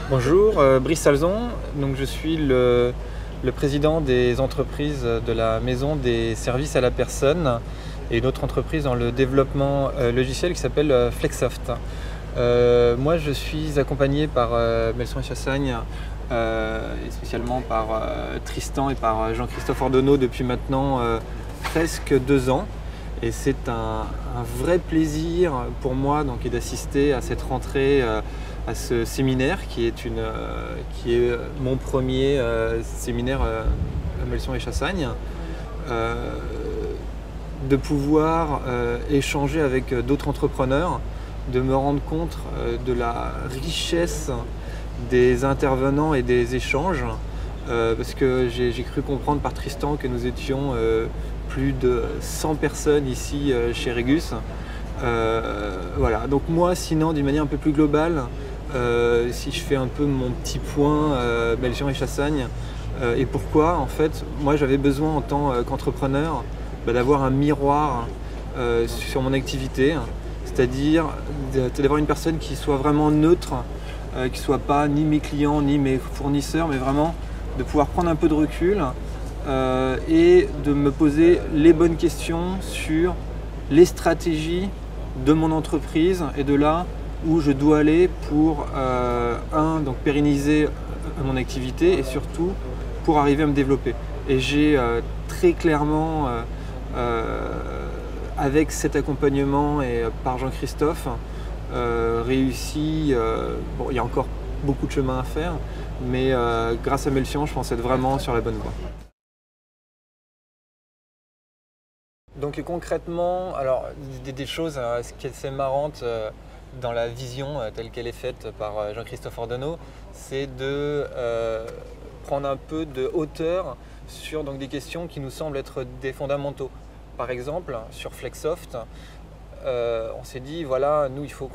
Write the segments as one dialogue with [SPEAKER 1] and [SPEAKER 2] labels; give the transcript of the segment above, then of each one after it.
[SPEAKER 1] Bonjour, Brice Salzon. Donc, je suis le président des entreprises de la maison des services à la personne et une autre entreprise dans le développement logiciel qui s'appelle Flexsoft. Moi, je suis accompagné par Melson et Chassagne, et spécialement par Tristan et par Jean-Christophe Ordonneau depuis maintenant presque 2 ans. Et c'est un vrai plaisir pour moi d'assister à cette rentrée, à ce séminaire qui est mon premier séminaire à Melson et Chassagne. De pouvoir échanger avec d'autres entrepreneurs, de me rendre compte de la richesse des intervenants et des échanges, parce que j'ai cru comprendre par Tristan que nous étions plus de 100 personnes ici chez Regus. Voilà, donc moi sinon d'une manière un peu plus globale, si je fais un peu mon petit point Melson et Chassagne, et pourquoi en fait moi j'avais besoin en tant qu'entrepreneur d'avoir un miroir sur mon activité, c'est-à-dire d'avoir une personne qui soit vraiment neutre, qui ne soit pas ni mes clients ni mes fournisseurs, mais vraiment de pouvoir prendre un peu de recul et de me poser les bonnes questions sur les stratégies de mon entreprise et de là où je dois aller pour donc pérenniser mon activité et surtout pour arriver à me développer. Et j'ai très clairement avec cet accompagnement et par Jean-Christophe réussi, bon, il y a encore beaucoup de chemin à faire, mais grâce à Melson, je pense être vraiment sur la bonne voie. Donc concrètement, alors des choses qui sont assez marrantes dans la vision telle qu'elle est faite par Jean-Christophe Ordonneau, c'est de prendre un peu de hauteur sur donc, des questions qui nous semblent être des fondamentaux. Par exemple, sur Flexsoft, on s'est dit, voilà, nous, il faut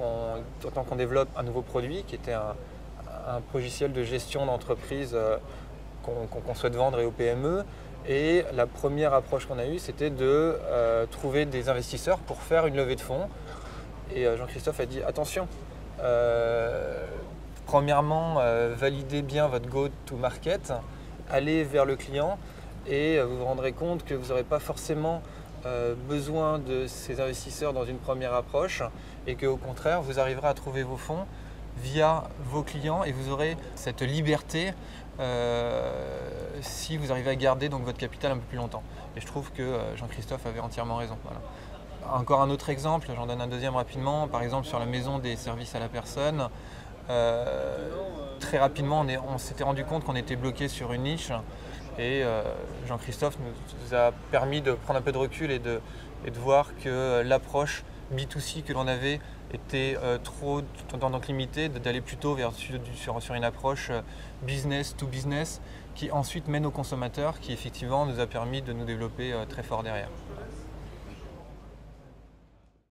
[SPEAKER 1] autant qu'on développe un nouveau produit qui était un logiciel de gestion d'entreprise qu'on souhaite vendre et aux PME. Et la première approche qu'on a eue, c'était de trouver des investisseurs pour faire une levée de fonds. Et Jean-Christophe a dit, attention, premièrement, validez bien votre go-to-market, allez vers le client et vous vous rendrez compte que vous n'aurez pas forcément besoin de ces investisseurs dans une première approche et qu'au contraire, vous arriverez à trouver vos fonds via vos clients et vous aurez cette liberté si vous arrivez à garder donc, votre capital un peu plus longtemps. Et je trouve que Jean-Christophe avait entièrement raison. Voilà. Encore un autre exemple, j'en donne un deuxième rapidement, par exemple sur la maison des services à la personne. Très rapidement, on s'était rendu compte qu'on était bloqué sur une niche et Jean-Christophe nous a permis de prendre un peu de recul et de voir que l'approche B2C que l'on avait était trop limitée, d'aller plutôt sur une approche business to business qui ensuite mène aux consommateurs, qui effectivement nous a permis de nous développer très fort derrière.